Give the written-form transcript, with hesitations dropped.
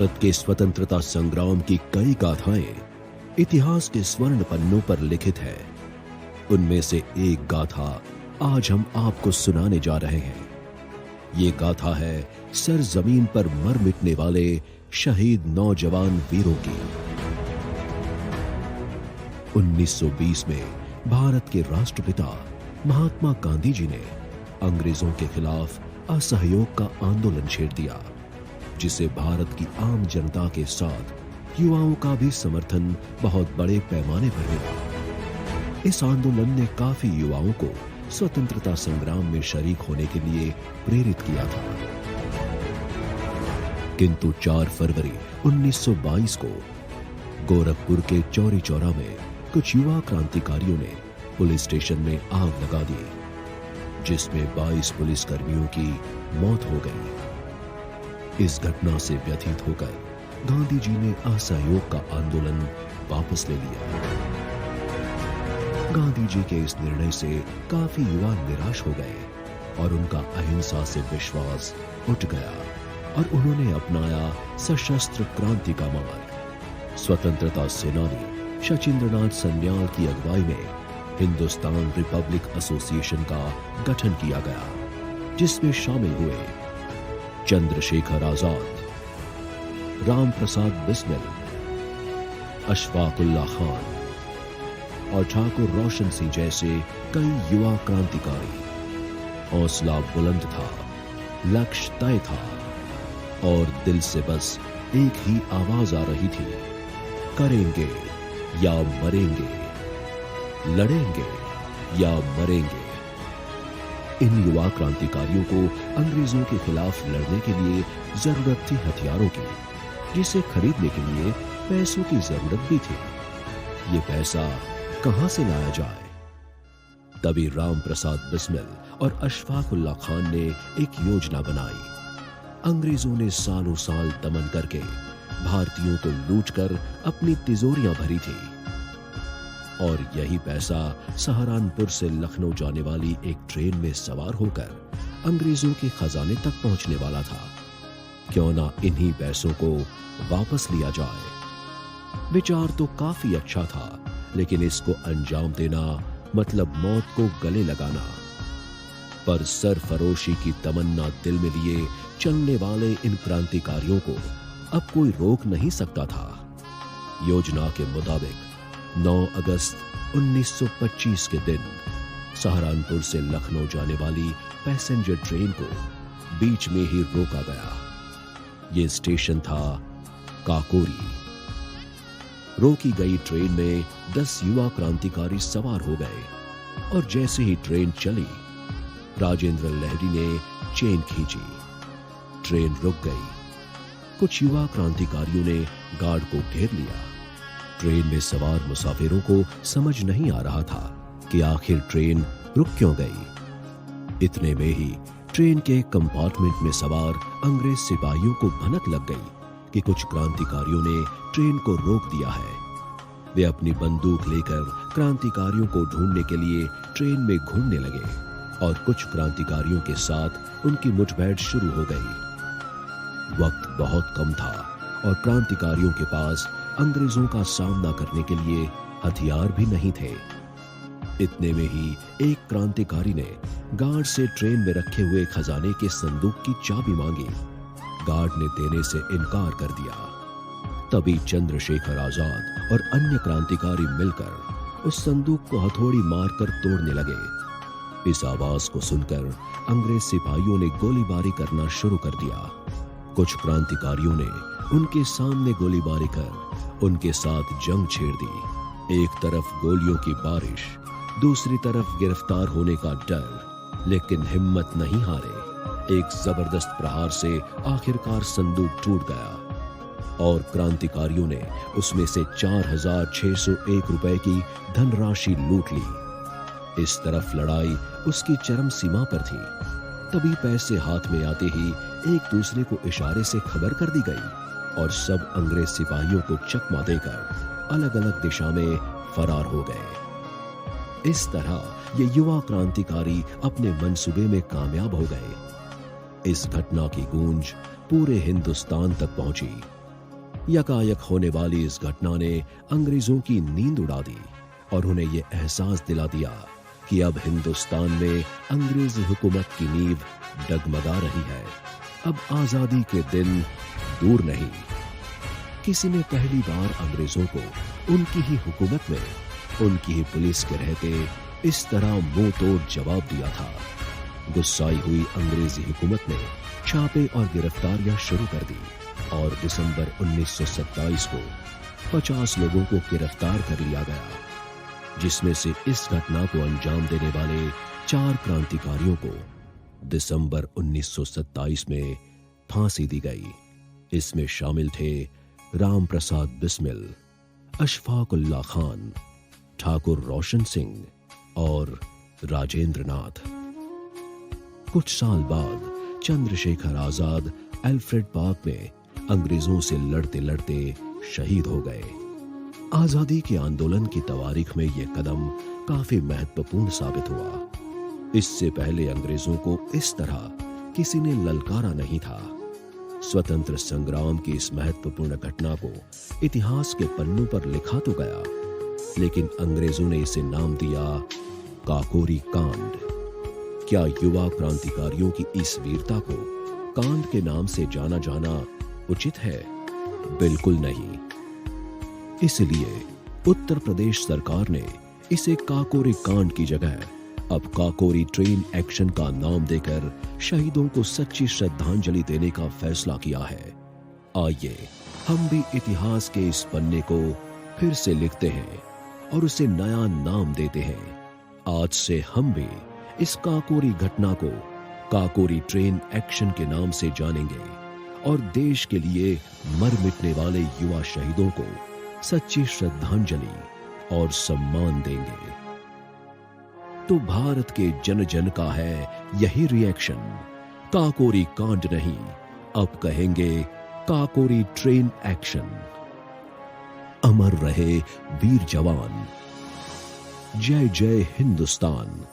भारत के स्वतंत्रता संग्राम की कई गाथाएं इतिहास के स्वर्ण पन्नों पर लिखित है। उनमें से एक गाथा आज हम आपको सुनाने जा रहे हैं। ये गाथा है सर जमीन पर मर मिटने वाले शहीद नौजवान वीरों की। 1920 में भारत के राष्ट्रपिता महात्मा गांधी जी ने अंग्रेजों के खिलाफ असहयोग का आंदोलन छेड़ दिया, जिसे भारत की आम जनता के साथ युवाओं का भी समर्थन बहुत बड़े पैमाने पर मिला। इस आंदोलन ने काफी युवाओं को स्वतंत्रता संग्राम में शरीक होने के लिए प्रेरित किया था। किंतु 4 फरवरी 1922 को गोरखपुर के चौरी चौरा में कुछ युवा क्रांतिकारियों ने पुलिस स्टेशन में आग लगा दी, जिसमें 22 पुलिसकर्मियों की मौत हो गई। इस घटना से व्यथित होकर गांधी जी ने असहयोग का आंदोलन वापस ले लिया। गांधी जी के इस निर्णय से काफी युवा निराश हो गए और उनका अहिंसा से विश्वास उठ गया और उन्होंने अपनाया सशस्त्र क्रांति का मार्ग। स्वतंत्रता सेनानी शचीन्द्रनाथ सन्याल की अगुवाई में हिंदुस्तान रिपब्लिक एसोसिएशन का गठन किया गया, जिसमें शामिल हुए चंद्रशेखर आजाद, राम प्रसाद बिस्मिल, अशफाक उल्लाह खान और ठाकुर रोशन सिंह जैसे कई युवा क्रांतिकारी। हौसला बुलंद था, लक्ष्य तय था और दिल से बस एक ही आवाज आ रही थी, करेंगे या मरेंगे, लड़ेंगे या मरेंगे। इन युवा क्रांतिकारियों को अंग्रेजों के खिलाफ लड़ने के लिए जरूरत थी हथियारों की, जिसे खरीदने के लिए पैसों की जरूरत भी थी। ये पैसा कहां से लाया जाए? तभी राम प्रसाद बिस्मिल और अशफाक उल्लाह खान ने एक योजना बनाई। अंग्रेजों ने सालों साल दमन करके भारतीयों को लूटकर अपनी तिजोरियां भरी थी और यही पैसा सहारनपुर से लखनऊ जाने वाली एक ट्रेन में सवार होकर अंग्रेजों के खजाने तक पहुंचने वाला था। क्यों ना इन्हीं पैसों को वापस लिया जाए। विचार तो काफी अच्छा था, लेकिन इसको अंजाम देना मतलब मौत को गले लगाना। पर सरफरोशी की तमन्ना दिल में लिए चलने वाले इन क्रांतिकारियों को अब कोई रोक नहीं सकता था। योजना के मुताबिक 9 अगस्त 1925 के दिन सहारनपुर से लखनऊ जाने वाली पैसेंजर ट्रेन को बीच में ही रोका गया। ये स्टेशन था काकोरी। रोकी गई ट्रेन में 10 युवा क्रांतिकारी सवार हो गए और जैसे ही ट्रेन चली, राजेंद्र लहरी ने चेन खींची। ट्रेन रुक गई। कुछ युवा क्रांतिकारियों ने गार्ड को घेर लिया। ट्रेन में सवार मुसाफिरों को समझ नहीं आ रहा था कि आखिर ट्रेन रुक क्यों गई। इतने में ही ट्रेन के कंपार्टमेंट में सवार अंग्रेज सिपाहियों को भनक लग गई कि कुछ क्रांतिकारियों ने ट्रेन को रोक दिया है। वे अपनी बंदूक लेकर क्रांतिकारियों को ढूंढने के लिए ट्रेन में घूमने लगे और कुछ क्रांतिकारियों के साथ उनकी मुठभेड़ शुरू हो गई। वक्त बहुत कम था और क्रांतिकारियों के पास अंग्रेजों का सामना करने के लिए हथियार भी नहीं थे। इतने में ही एक क्रांतिकारी ने गार्ड से ट्रेन में रखे हुए खजाने के संदूक की चाबी मांगी। गार्ड ने देने से इनकार कर दिया। तभी चंद्रशेखर आजाद और अन्य क्रांतिकारी मिलकर उस संदूक को हथौड़ी मारकर तोड़ने लगे। इस आवाज को सुनकर अंग्रेज सिपाहियों ने गोलीबारी करना शुरू कर दिया। कुछ क्रांतिकारियों ने उनके सामने गोलीबारी कर उनके साथ जंग छेड़ दी। एक तरफ गोलियों की बारिश, दूसरी तरफ गिरफ्तार होने का डर, लेकिन हिम्मत नहीं हारे। एक जबरदस्त प्रहार से आखिरकार संदूक टूट गया और क्रांतिकारियों ने उसमें से 4,601 रुपए की धनराशि लूट ली। इस तरफ लड़ाई उसकी चरम सीमा पर थी। तभी पैसे हाथ में आते ही एक दूसरे को इशारे से खबर कर दी गई और सब अंग्रेज सिपाहियों को चकमा देकर अलग अलग दिशा में फरार हो गए। इस तरह ये युवा क्रांतिकारी अपने मंसूबे में कामयाब हो गए। इस घटना की गूंज पूरे हिंदुस्तान तक पहुंची यकायक होने वाली इस घटना ने अंग्रेजों की नींद उड़ा दी और उन्हें यह एहसास दिला दिया कि अब हिंदुस्तान में अंग्रेजी हुकूमत की नींव डगमगा रही है। अब आजादी के दिन दूर नहीं। किसी ने पहली बार अंग्रेजों को उनकी ही हुकूमत में, उनकी ही पुलिस के रहते इस तरह मुंह तोड़ जवाब दिया था। गुस्साई हुई अंग्रेजी हुकूमत ने छापे और गिरफ्तारियां शुरू कर दी और दिसंबर 1927 को 50 लोगों को गिरफ्तार कर लिया गया, जिसमें से इस घटना को अंजाम देने वाले 4 क्रांतिकारियों को दिसंबर 1927 में फांसी दी गई। इसमें शामिल थे राम प्रसाद बिस्मिल, अशफाक उल्लाह खान, ठाकुर रोशन सिंह और राजेंद्र नाथ। कुछ साल बाद चंद्रशेखर आजाद अल्फ्रेड पार्क में अंग्रेजों से लड़ते लड़ते शहीद हो गए। आजादी के आंदोलन की तवारीख में यह कदम काफी महत्वपूर्ण साबित हुआ। इससे पहले अंग्रेजों को इस तरह किसी ने ललकारा नहीं था। स्वतंत्र संग्राम की इस महत्वपूर्ण घटना को इतिहास के पन्नों पर लिखा तो गया, लेकिन अंग्रेजों ने इसे नाम दिया काकोरी कांड। क्या युवा क्रांतिकारियों की इस वीरता को कांड के नाम से जाना जाना उचित है? बिल्कुल नहीं। इसलिए उत्तर प्रदेश सरकार ने इसे काकोरी कांड की जगह अब काकोरी ट्रेन एक्शन का नाम देकर शहीदों को सच्ची श्रद्धांजलि देने का फैसला किया है। आइए हम भी इतिहास के इस पन्ने को फिर से लिखते हैं और उसे नया नाम देते हैं। आज से हम भी इस काकोरी घटना को काकोरी ट्रेन एक्शन के नाम से जानेंगे और देश के लिए मर मिटने वाले युवा शहीदों को सच्ची श्रद्धांजलि और सम्मान देंगे। तो भारत के जन जन का है यही रिएक्शन। काकोरी कांड नहीं, अब कहेंगे काकोरी ट्रेन एक्शन। अमर रहे वीर जवान। जय जय हिंदुस्तान।